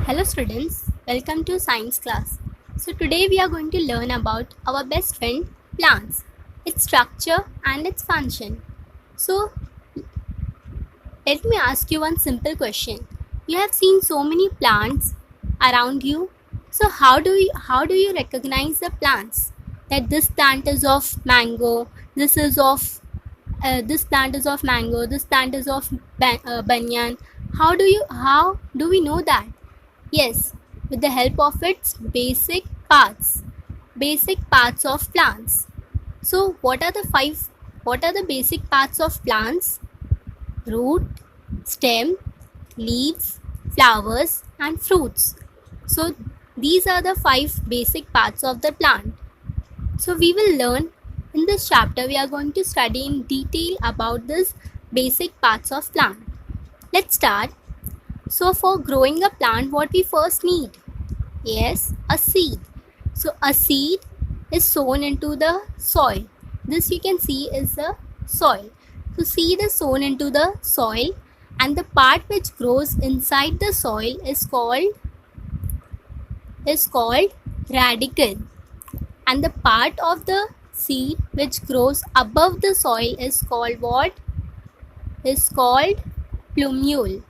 Hello students, welcome to science class. So today we are going to learn about our best friend plants, its structure and its function. So let me ask you one simple question. You have seen so many plants around you. So how do you recognize the plants? That this plant is of mango, this plant is of mango, this plant is of banyan. How do we know that? Yes, with the help of its basic parts of plants. So what are the basic parts of plants? Root, stem, leaves, flowers and fruits. So these are the five basic parts of the plant. So we will learn in this chapter. We are going to study in detail about this basic parts of plant. Let's start. So for growing a plant, what we first need? Yes, a seed. So a seed is sown into the soil. This you can see is the soil. So seed is sown into the soil and the part which grows inside the soil is called radicle. And the part of the seed which grows above the soil is called what? Is called plumule.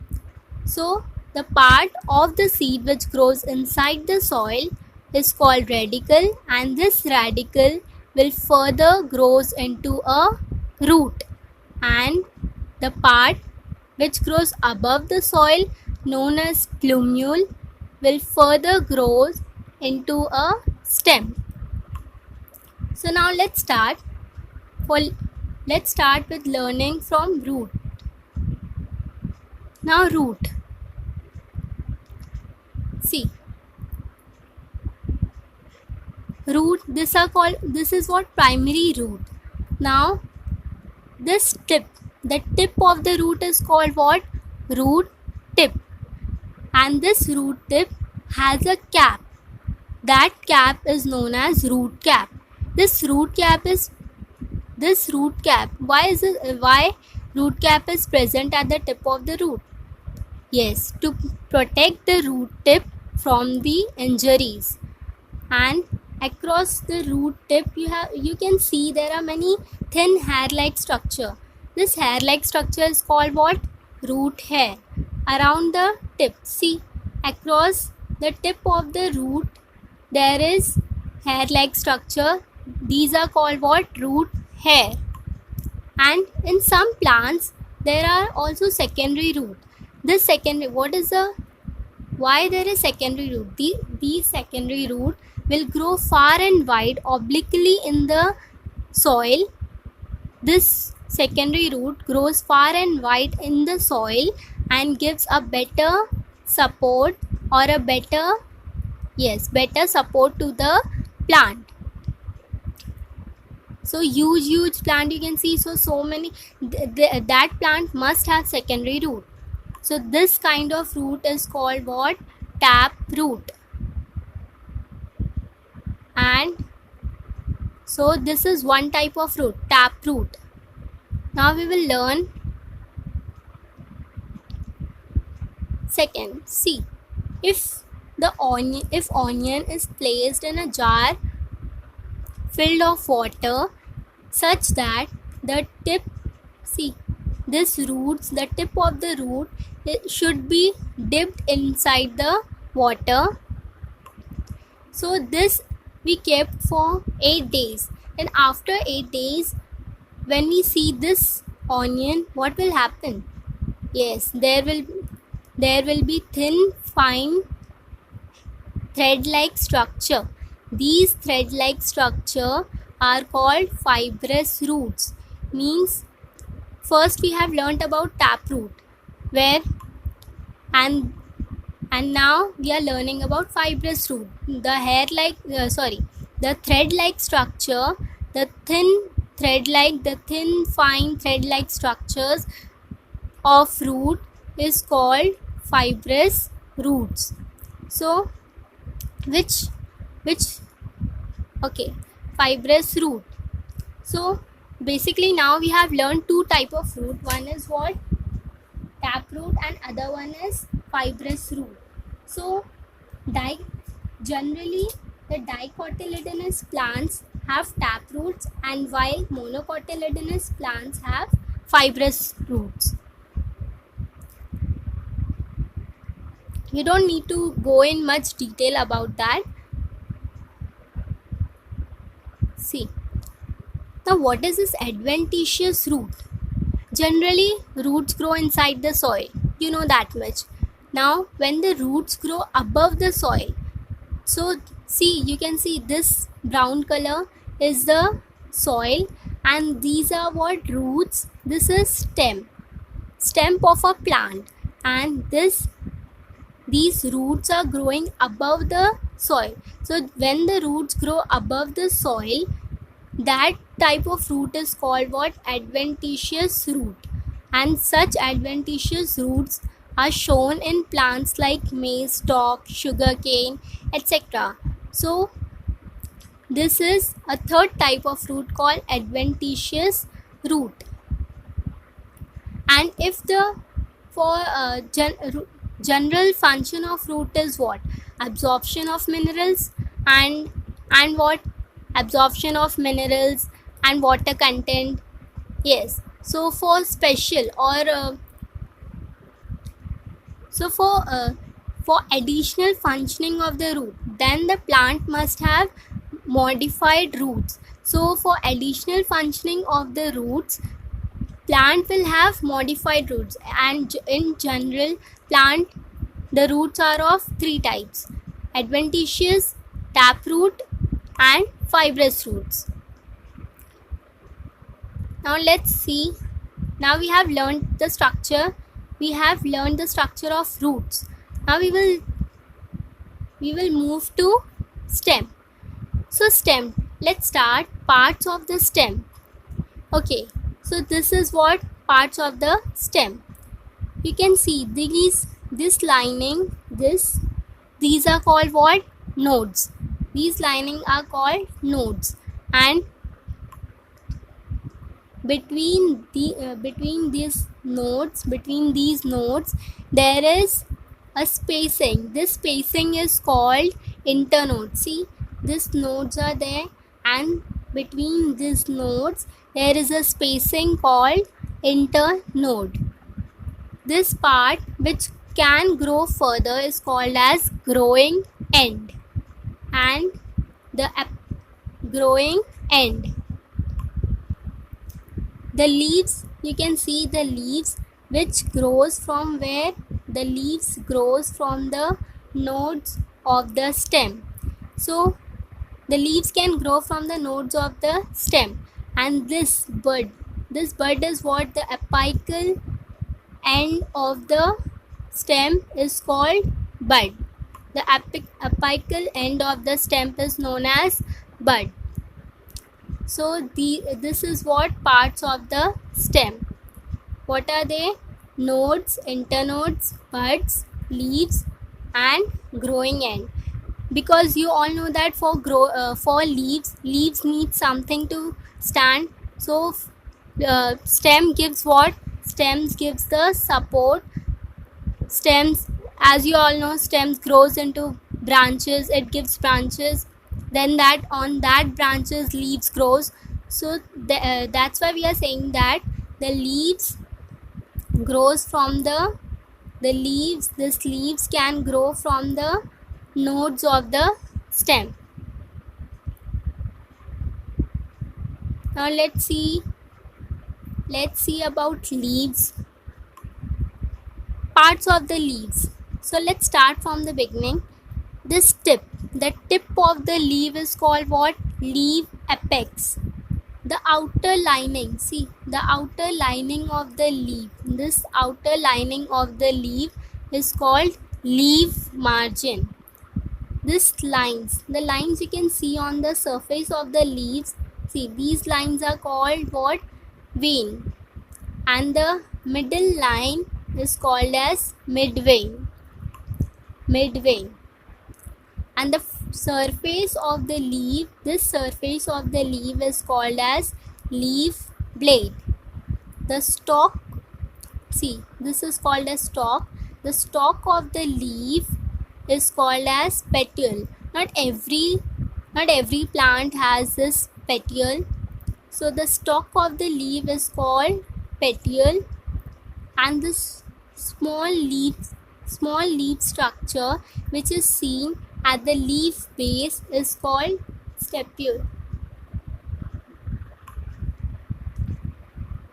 So the part of the seed which grows inside the soil is called radicle, and this radicle will further grows into a root, and the part which grows above the soil known as plumule will further grow into a stem. So now let's start with learning from root. Now root. See, root, this is what primary root. Now this tip, the tip of the root is called what? Root tip. And this root tip has a cap. That cap is known as root cap. Why root cap is present at the tip of the root? Yes, to protect the root tip from the injuries. And across the root tip you can see there are many thin hair-like structure. This hair-like structure is called what? Root hair. Around the tip, see, across the tip of the root there is hair-like structure. These are called what? Root hair. And in some plants there are also secondary root. This secondary, why there is secondary root? These secondary root will grow far and wide obliquely in the soil. This secondary root grows far and wide in the soil and gives a better support or a better support to the plant. So huge plant you can see. So many that plant must have secondary root. So this kind of root is called what? Tap root. And so this is one type of root, tap root. Now we will learn second. See, if onion is placed in a jar filled of water such that the tip, see, the tip of the root, it should be dipped inside the water. So this we kept for 8 days, and after 8 days when we see this onion, what will happen? Yes, there will be thin fine thread-like structure. These thread-like structure are called fibrous roots. Means first we have learnt about taproot, and now we are learning about fibrous root. The thread-like structure, the thin fine thread-like structures of root is called fibrous roots. So fibrous root. So basically now we have learned two type of root. One is what? Taproot, and other one is fibrous root. So generally the dicotyledonous plants have taproots, and while monocotyledonous plants have fibrous roots. You don't need to go in much detail about that. See, now what is this adventitious root? Generally, roots grow inside the soil. You know that much. Now, when the roots grow above the soil, so see, you can see this brown color is the soil, and these are what roots. This is stem of a plant, and these roots are growing above the soil. So when the roots grow above the soil, that type of root is called what? Adventitious root. And such adventitious roots are shown in plants like maize stalk, sugarcane, etc. So this is a third type of root called adventitious root. And if the general function of root is what? Absorption of minerals and what? Absorption of minerals and water content. Yes. So for special or for additional functioning of the root, then the plant must have modified roots. So for additional functioning of the roots, plant will have modified roots, and in general plant, the roots are of three types: adventitious, taproot, and fibrous roots. Now let's see. Now we have learned the structure. We have learned the structure of roots. Now we will move to stem. So stem, let's start parts of the stem. Okay, so this is what parts of the stem. You can see this lining, these are called what? Nodes. These lining are called nodes, and between these nodes, there is a spacing. This spacing is called internode. See, these nodes are there, and between these nodes there is a spacing called internode. This part which can grow further is called as growing end, and the growing end. The leaves, you can see the leaves which grows from where? The leaves grows from the nodes of the stem. So the leaves can grow from the nodes of the stem. And this bud is what? The apical end of the stem is called bud. The apical end of the stem is known as bud. So this is what parts of the stem. What are they? Nodes, internodes, buds, leaves, and growing end. Because you all know that for leaves need something to stand. So stem gives what? Stems gives the support. Stems, as you all know, stems grows into branches. It gives branches. Then on that branches leaves grows. So that's why we are saying that the leaves grows from the leaves. This leaves can grow from the nodes of the stem. Now let's see about leaves. Parts of the leaves. So let's start from the beginning. This tip, the tip of the leaf is called what? Leaf apex. The outer lining, see, the outer lining of the leaf. This outer lining of the leaf is called leaf margin. The lines you can see on the surface of the leaves. See, these lines are called what? Vein. And the middle line is called as midvein. And the surface of the leaf, this surface of the leaf is called as leaf blade. The stalk, see, this is called as stalk. The stalk of the leaf is called as petiole. Not every plant has this petiole. So the stalk of the leaf is called petiole, and this small leaf structure which is seen at the leaf base is called stipule.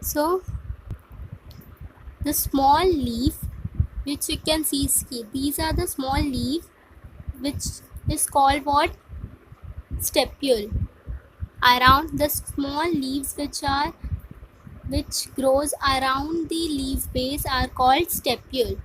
So the small leaf which you can see, these are the small leaf which is called what? Stipule. Around the small leaves which grows around the leaf base are called stipule.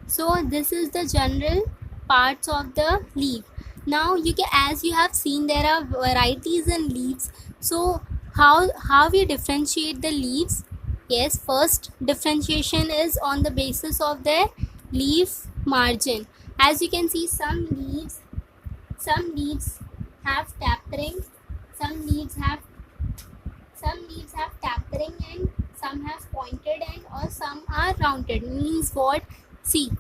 So this is the general parts of the leaf. Now as you have seen, there are varieties in leaves. So how we differentiate the leaves? Yes, first differentiation is on the basis of their leaf margin. As you can see, some leaves have tapering, some leaves have tapering end, some have pointed end, or some are rounded. Means what? See,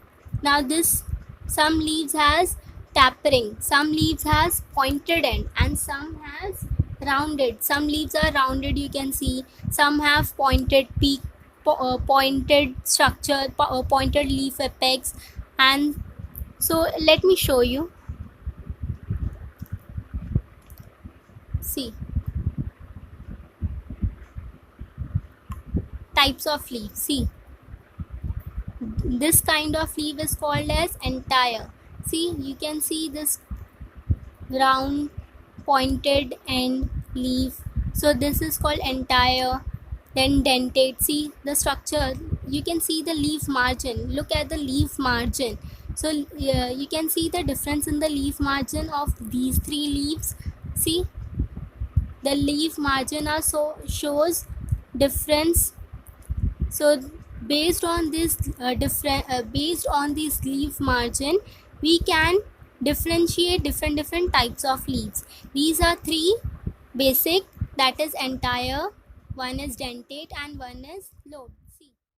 now this, some leaves has tapering, some leaves has pointed end, and some has rounded. Some leaves are rounded, you can see. Some have pointed peak, pointed structure, pointed leaf apex. And so let me show you. See, types of leaf. See, this kind of leaf is called as entire. See, you can see this round pointed end leaf. So this is called entire. Then dentate. See the structure, you can see the leaf margin. Look at the leaf margin. So you can see the difference in the leaf margin of these three leaves. See, the leaf margin shows difference. So based on this based on this leaf margin, we can differentiate different types of leaves. These are three basic, that is entire, one is dentate, and one is lobe.